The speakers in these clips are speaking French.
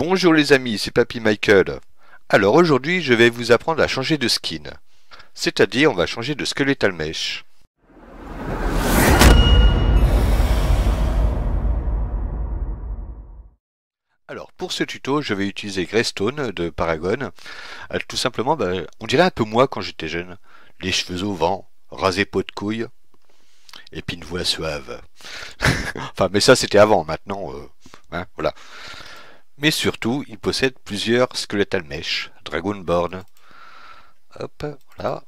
Bonjour les amis, c'est Papy Michael. Alors aujourd'hui je vais vous apprendre à changer de skin. C'est-à-dire on va changer de Skeletal Mesh. Alors pour ce tuto je vais utiliser Greystone de Paragon. Tout simplement on dirait un peu moi quand j'étais jeune. Les cheveux au vent, rasé peau de couille, et puis une voix suave. Enfin mais ça c'était avant, maintenant voilà. Mais surtout il possède plusieurs Skeletal Mesh, Dragonborn. Hop, voilà.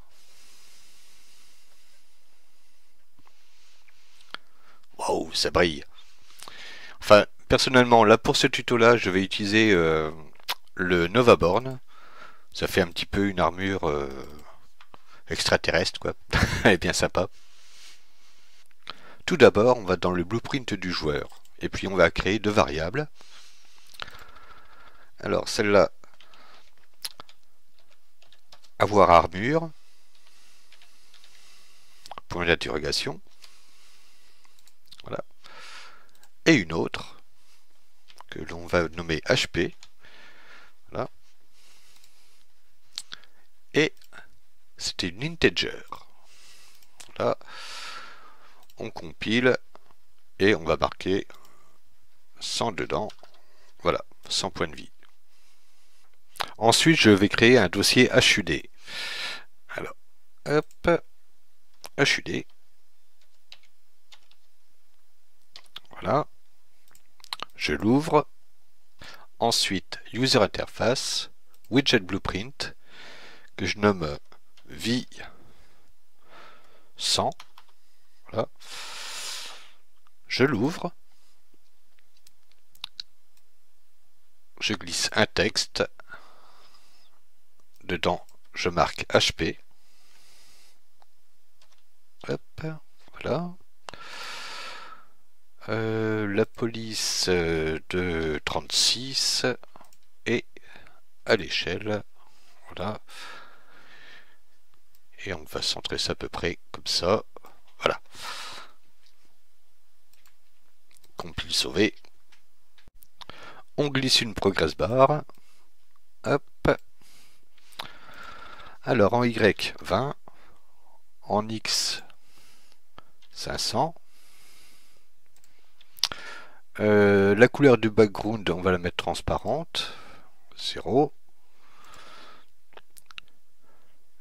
Waouh, ça brille. Enfin, personnellement, là pour ce tuto-là, je vais utiliser le Novaborn. Ça fait un petit peu une armure extraterrestre, quoi. Elle est bien sympa. Tout d'abord, on va dans le blueprint du joueur. Et puis on va créer deux variables. Alors, celle-là, avoir armure, point d'interrogation. Voilà. Et une autre, que l'on va nommer HP. Voilà. Et c'était une integer. Là, on compile et on va marquer 100 dedans. Voilà, 100 points de vie. Ensuite, je vais créer un dossier HUD. Alors, hop, HUD. Voilà. Je l'ouvre. Ensuite, User Interface, Widget Blueprint, que je nomme V100. Voilà. Je l'ouvre. Je glisse un texte. Dedans, je marque HP. Hop, voilà. La police de 36 et à l'échelle. Voilà. Et on va centrer ça à peu près comme ça. Voilà. Compile sauvé. On glisse une progress bar. Hop. Alors en Y 20, en X 500. La couleur du background, on va la mettre transparente, 0.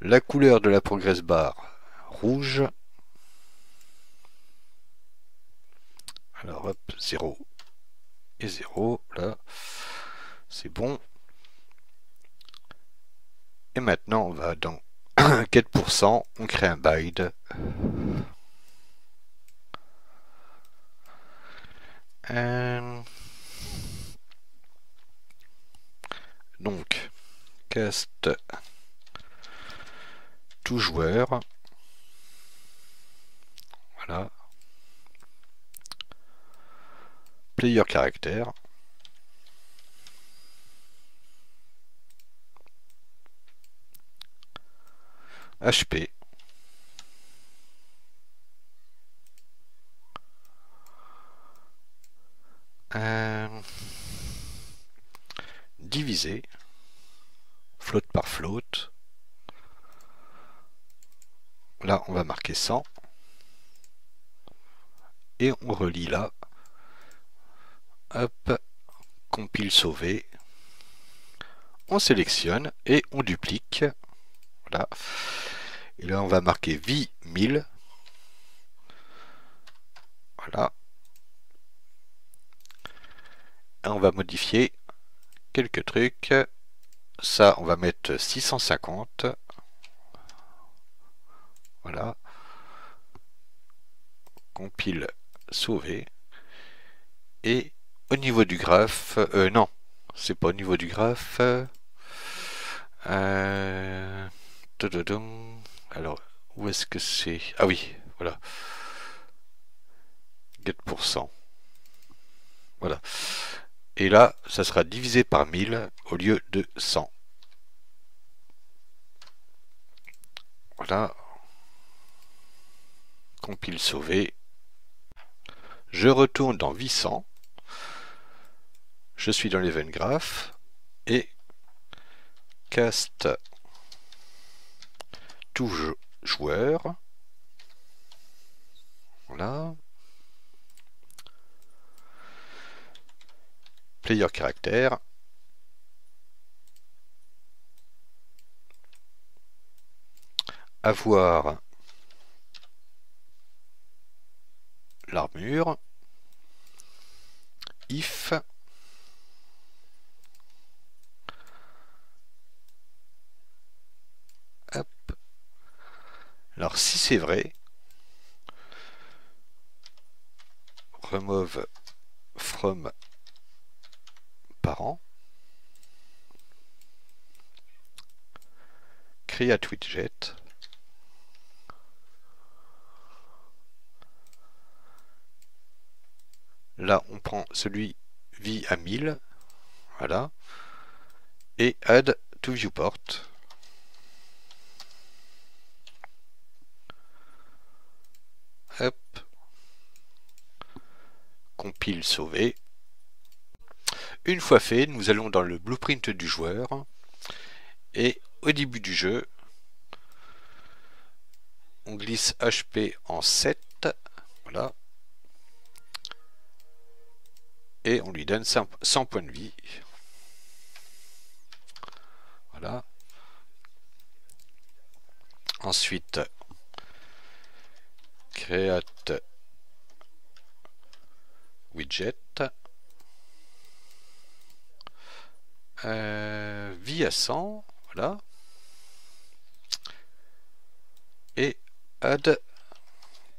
La couleur de la progress bar, rouge. Alors hop, 0 et 0, là, c'est bon. Et maintenant, on va dans 4%, on crée un bind. Donc, cast tout joueur. Voilà. Player caractère. HP. Diviser. Float par float. Là, on va marquer 100. Et on relie là. Hop. Compile sauvé. On sélectionne et on duplique. Voilà. Et là, on va marquer V1000. Voilà. Et on va modifier quelques trucs. Ça, on va mettre 650. Voilà. Compile sauvé. Et au niveau du graphe, non, c'est pas au niveau du graphe. Alors, où est-ce que c'est? Ah oui, voilà. Get%. Voilà. Et là, ça sera divisé par 1000 au lieu de 100. Voilà. Compile sauvé. Je retourne dans V100. Je suis dans l'event graph et cast tout joueur. Voilà. Player caractère. Avoir l'armure. If hop. Alors si c'est vrai, remove from parent, create widget, là on prend celui vie à 1000, voilà, et add to viewport. Hop. Compile, sauver. Une fois fait, nous allons dans le blueprint du joueur et au début du jeu, on glisse HP en 7, voilà, et on lui donne 100 points de vie. Voilà. Ensuite, create widget, vie à 100, voilà, et add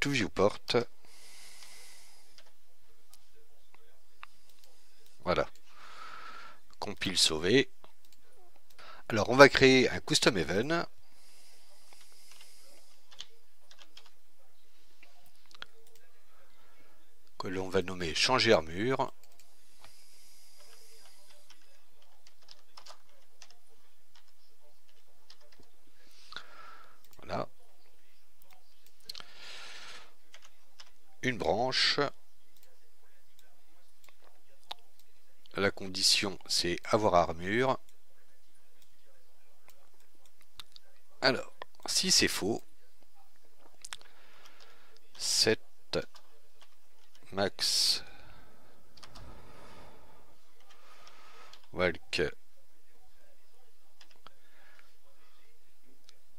to viewport. Voilà. Compile, sauver. Alors on va créer un custom event. Que l'on va nommer changer armure. Voilà. Une branche. La condition c'est avoir armure. Alors, si c'est faux, set max walk.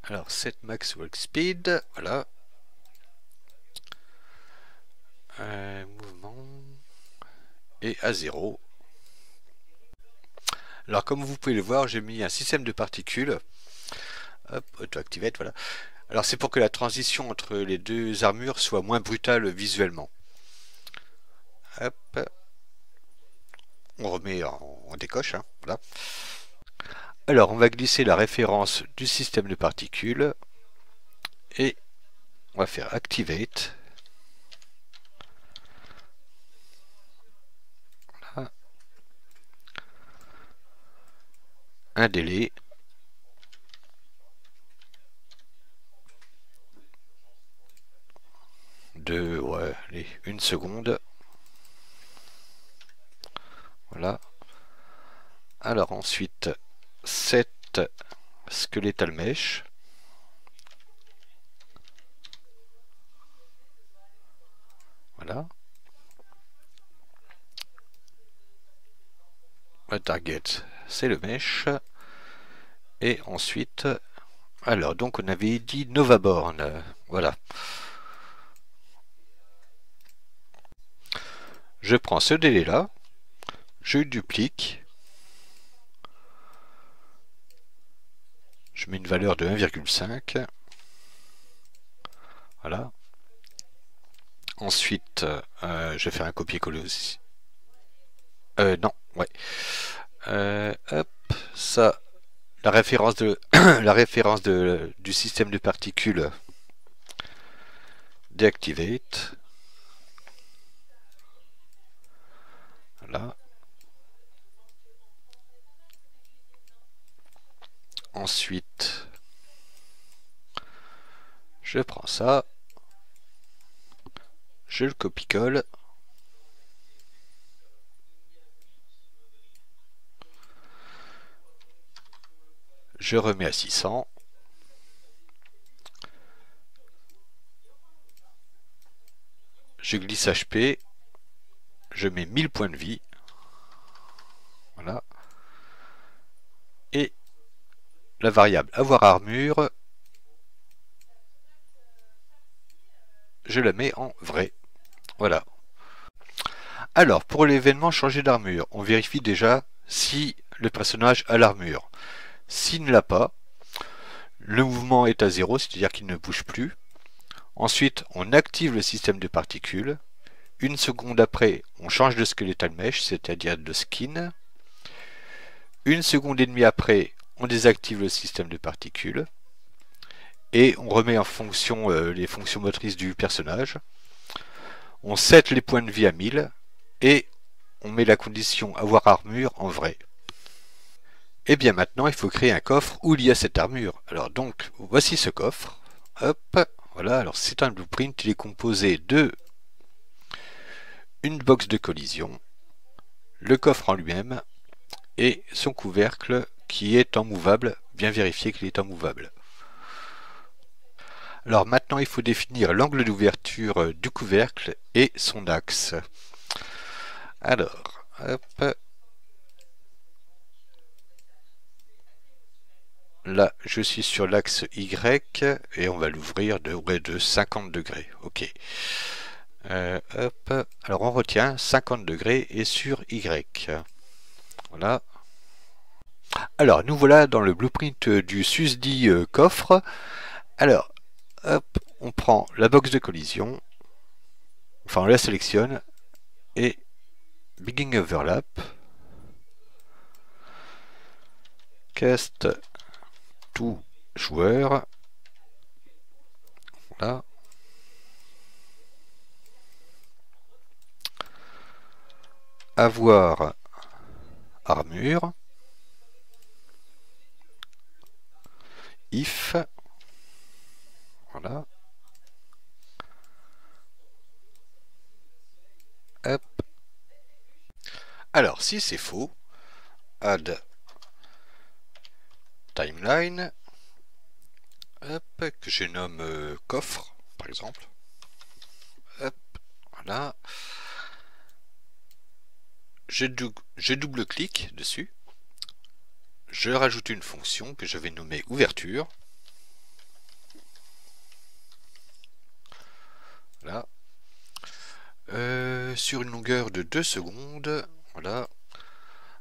Alors, set max walk speed, voilà. Mouvement et à 0. Alors, comme vous pouvez le voir, j'ai mis un système de particules. Hop, auto-activate, voilà. Alors, c'est pour que la transition entre les deux armures soit moins brutale visuellement. Hop. On remet, on décoche, hein, voilà. Alors, on va glisser la référence du système de particules et on va faire activate. Voilà. Un délai. De, ouais, allez, une seconde. Voilà. Alors ensuite, set skeletal mesh. Voilà. Le target, c'est le mesh. Et ensuite, alors donc on avait dit Novaborn. Voilà. Je prends ce délai là, je le duplique, je mets une valeur de 1,5. Voilà. Ensuite, je vais faire un copier-coller aussi. Non, ouais. Hop, ça, la référence de la référence du système de particules deactivate. Voilà. Ensuite, je prends ça, je le copie-colle. Je remets à 600. Je glisse HP. Je mets 1000 points de vie. Voilà. Et la variable avoir armure, je la mets en vrai. Voilà. Alors, pour l'événement changer d'armure, on vérifie déjà si le personnage a l'armure. S'il ne l'a pas, le mouvement est à 0, c'est-à-dire qu'il ne bouge plus. Ensuite, on active le système de particules. Une seconde après, on change de skeletal mesh, c'est-à-dire de skin. Une seconde et demie après, on désactive le système de particules. Et on remet en fonction les fonctions motrices du personnage. On set les points de vie à 1000 et on met la condition avoir armure en vrai. Et bien maintenant, il faut créer un coffre où il y a cette armure. Alors donc, voici ce coffre. Hop, voilà, alors c'est un blueprint, il est composé de une box de collision, le coffre en lui-même et son couvercle qui est en mouvable, bien vérifier qu'il est en mouvable. Alors maintenant, il faut définir l'angle d'ouverture du couvercle et son axe. Alors, hop. Là, je suis sur l'axe Y et on va l'ouvrir de 50 degrés. Ok. Hop. Alors on retient 50 degrés et sur Y. Voilà. Alors nous voilà dans le blueprint du susdit coffre. Alors, hop, on prend la box de collision. Enfin, on la sélectionne et Begin Overlap. Cast tout joueur. Voilà. Avoir armure. If. Voilà. Hop. Alors, si c'est faux, add timeline. Hop, que je nomme coffre, par exemple. Hop, voilà. Je double-clique dessus. Je rajoute une fonction que je vais nommer ouverture. Voilà. Sur une longueur de 2 secondes. Voilà.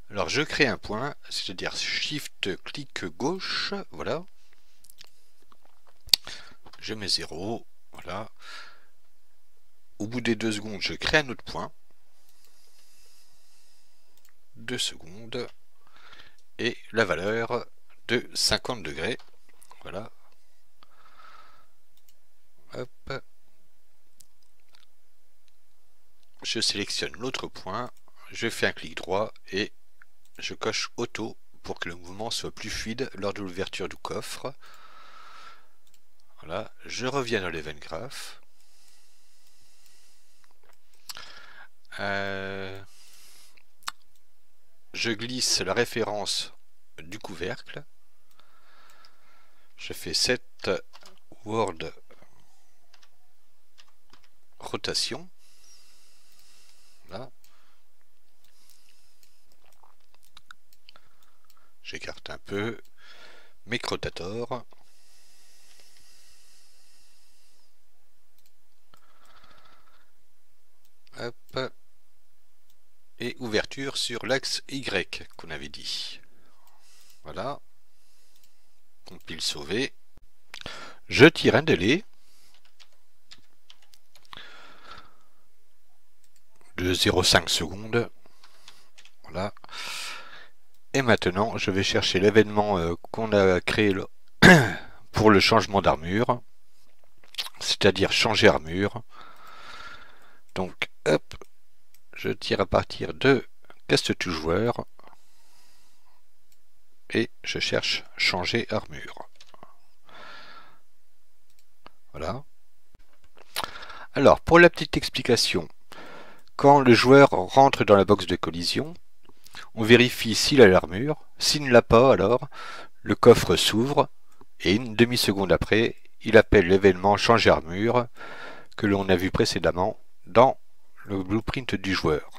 Alors je crée un point, c'est-à-dire Shift-clic gauche. Voilà. Je mets 0. Voilà. Au bout des 2 secondes, je crée un autre point. 2 secondes. Et la valeur de 50 degrés. Voilà. Hop. Je sélectionne l'autre point, je fais un clic droit et je coche auto pour que le mouvement soit plus fluide lors de l'ouverture du coffre. Voilà, je reviens dans l'event graph. Je glisse la référence du couvercle. Je fais set word rotation. Voilà. J'écarte un peu. Make rotator. Hop. Et ouverture sur l'axe Y qu'on avait dit. Voilà. Compile sauvé. Je tire un délai de 0,5 secondes. Voilà. Et maintenant, je vais chercher l'événement qu'on a créé pour le changement d'armure. C'est-à-dire changer armure. Donc, hop, je tire à partir de caste tout joueur. Et je cherche changer armure. Voilà. Alors, pour la petite explication, quand le joueur rentre dans la box de collision, on vérifie s'il a l'armure. S'il ne l'a pas, alors, Le coffre s'ouvre et une demi-seconde après, il appelle l'événement changer armure que l'on a vu précédemment dans le blueprint du joueur.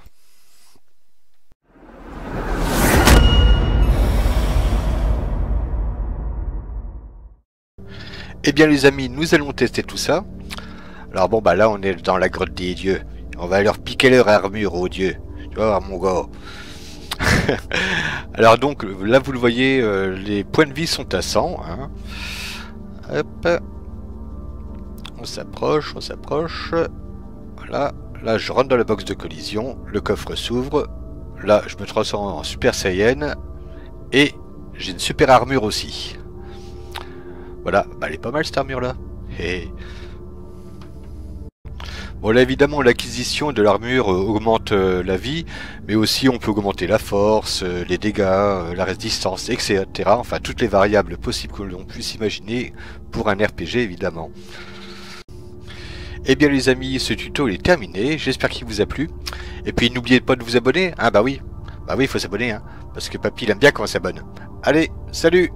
Eh bien les amis, nous allons tester tout ça. Alors bon bah là on est dans la grotte des dieux. On va leur piquer leur armure aux dieux. Tu vois mon gars. Alors donc là vous le voyez, les points de vie sont à 100. Hein. Hop. On s'approche, on s'approche. Voilà. Là je rentre dans la box de collision. Le coffre s'ouvre. Là je me transforme en Super Saiyan. Et j'ai une super armure aussi. Voilà, bah, elle est pas mal cette armure là. Et... Bon là évidemment l'acquisition de l'armure augmente la vie, mais aussi on peut augmenter la force, les dégâts, la résistance, etc. Enfin toutes les variables possibles que l'on puisse imaginer pour un RPG évidemment. Et bien les amis, ce tuto il est terminé, j'espère qu'il vous a plu. Et puis n'oubliez pas de vous abonner, hein bah oui, il faut s'abonner, hein, parce que papy il aime bien quand on s'abonne. Allez, salut!